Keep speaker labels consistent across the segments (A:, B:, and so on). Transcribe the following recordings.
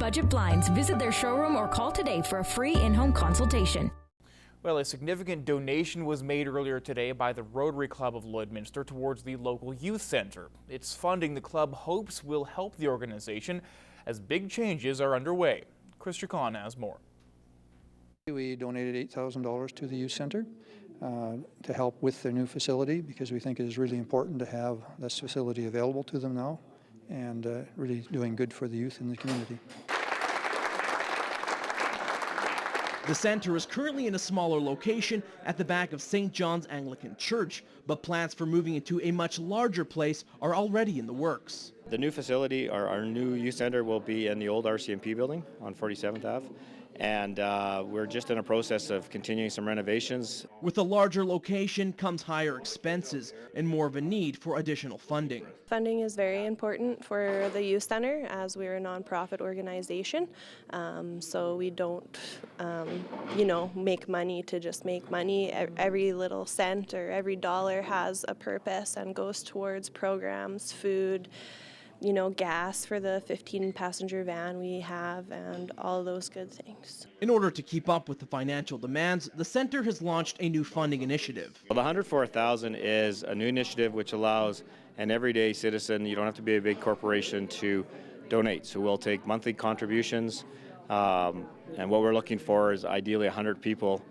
A: Budget Blinds. Visit their showroom or call today for a free in-home consultation.
B: Well, a significant donation was made earlier today by the Rotary Club of Lloydminster towards the local youth center. Its funding the club hopes will help the organization as big changes are underway. Chris Chacon has more.
C: We donated $8,000 to the youth center to help with their new facility, because we think it is really important to have this facility available to them now, and really doing good for the youth in the community.
D: The center is currently in a smaller location at the back of St. John's Anglican Church, but plans for moving it to a much larger place are already in the works.
E: The new facility, our new youth center, will be in the old RCMP building on 47th Ave. And we're just in a process of continuing some renovations.
D: With a larger location comes higher expenses and more of a need for additional funding.
F: Funding is very important for the youth center, as we're a nonprofit organization. So we don't, make money to just make money. Every little cent or every dollar has a purpose and goes towards programs, food, gas for the 15-passenger van we have, and all those good things.
D: In order to keep up with the financial demands, the center has launched a new funding initiative.
E: Well, the $104,000 is a new initiative which allows an everyday citizen, you don't have to be a big corporation, to donate. So we'll take monthly contributions, and what we're looking for is ideally 100 people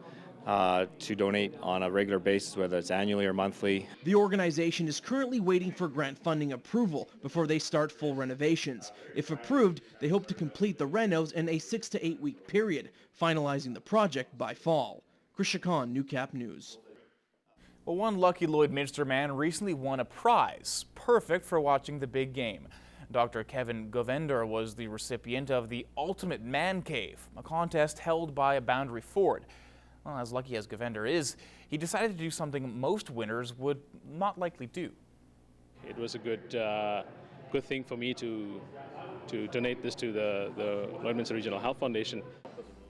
E: to donate on a regular basis, whether it's annually or monthly.
D: The organization is currently waiting for grant funding approval before they start full renovations. If approved, they hope to complete the renos in a 6 to 8 week period, finalizing the project by fall. Chris Chacon, Newcap News.
B: Well, one lucky Lloydminster man recently won a prize, perfect for watching the big game. Dr. Kevin Govender was the recipient of the Ultimate Man Cave, a contest held by a Boundary Ford. Well, as lucky as Govender is, he decided to do something most winners would not likely do.
G: It was a good thing for me to donate this to the Lloydminster Regional Health Foundation.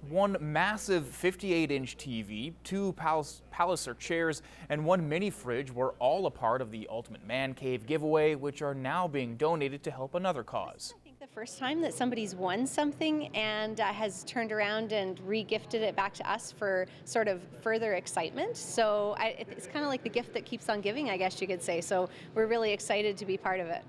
B: One massive 58-inch TV, 2 Palliser chairs, and 1 mini fridge were all a part of the Ultimate Man Cave giveaway, which are now being donated to help another cause.
H: The first time that somebody's won something and has turned around and re-gifted it back to us for sort of further excitement. So it's kind of like the gift that keeps on giving, I guess you could say. So we're really excited to be part of it.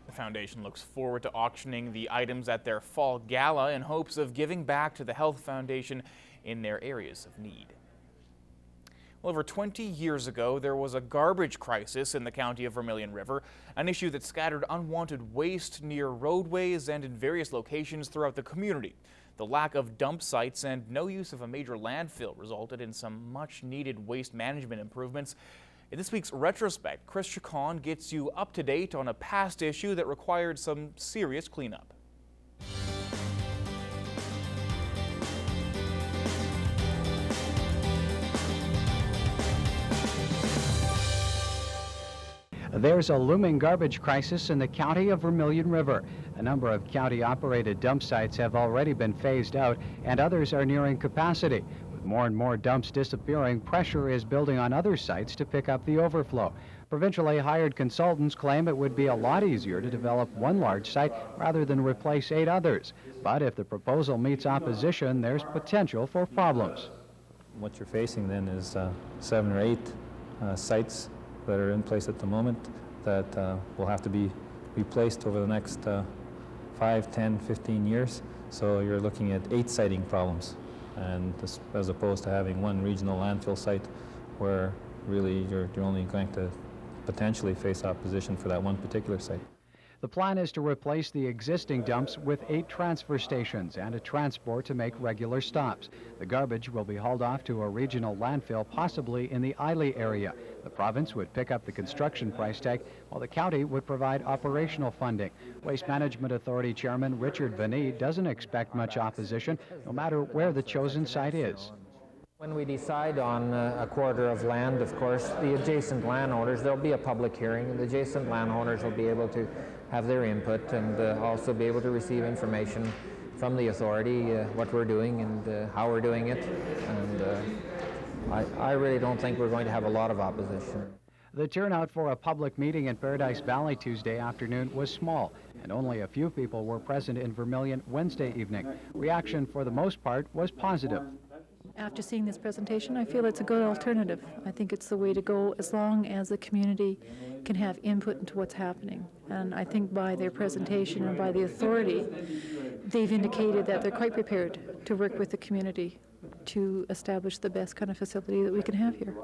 B: The foundation looks forward to auctioning the items at their fall gala in hopes of giving back to the Health Foundation in their areas of need. Well, over 20 years ago, there was a garbage crisis in the county of Vermilion River, an issue that scattered unwanted waste near roadways and in various locations throughout the community. The lack of dump sites and no use of a major landfill resulted in some much-needed waste management improvements. In this week's retrospect, Chris Chacon gets you up to date on a past issue that required some serious cleanup.
I: There's a looming garbage crisis in the county of Vermilion River. A number of county-operated dump sites have already been phased out, and others are nearing capacity. With more and more dumps disappearing, pressure is building on other sites to pick up the overflow. Provincially hired consultants claim it would be a lot easier to develop one large site rather than replace 8 others. But if the proposal meets opposition, there's potential for problems.
J: What you're facing then is 7 or 8 sites that are in place at the moment that will have to be replaced over the next 5, 10, 15 years. So you're looking at 8 siting problems, and this, as opposed to having one regional landfill site where really you're only going to potentially face opposition for that one particular site.
I: The plan is to replace the existing dumps with 8 transfer stations and a transport to make regular stops. The garbage will be hauled off to a regional landfill, possibly in the Eiley area. The province would pick up the construction price tag, while the county would provide operational funding. Waste Management Authority Chairman Richard Vanny doesn't expect much opposition, no matter where the chosen site is.
K: When we decide on a quarter of land, of course, the adjacent landowners, there'll be a public hearing. The adjacent landowners will be able to have their input and also be able to receive information from the authority, what we're doing and how we're doing it. And I really don't think we're going to have a lot of opposition.
I: The turnout for a public meeting in Paradise Valley Tuesday afternoon was small, and only a few people were present in Vermilion Wednesday evening. Reaction for the most part was positive.
L: After seeing this presentation, I feel it's a good alternative. I think it's the way to go as long as the community can have input into what's happening. And I think by their presentation and by the authority, they've indicated that they're quite prepared to work with the community to establish the best kind of facility that we can have here.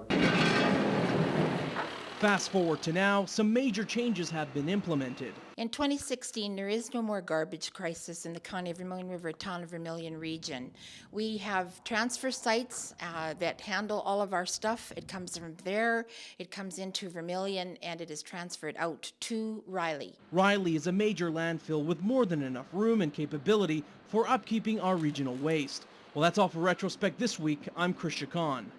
D: Fast forward to now, some major changes have been implemented.
M: In 2016, there is no more garbage crisis in the County of Vermilion River, Town of Vermilion region. We have transfer sites that handle all of our stuff. It comes from there, it comes into Vermilion, and it is transferred out to Riley.
D: Riley is a major landfill with more than enough room and capability for upkeeping our regional waste. Well, that's all for Retrospect this week. I'm Chris Chacon.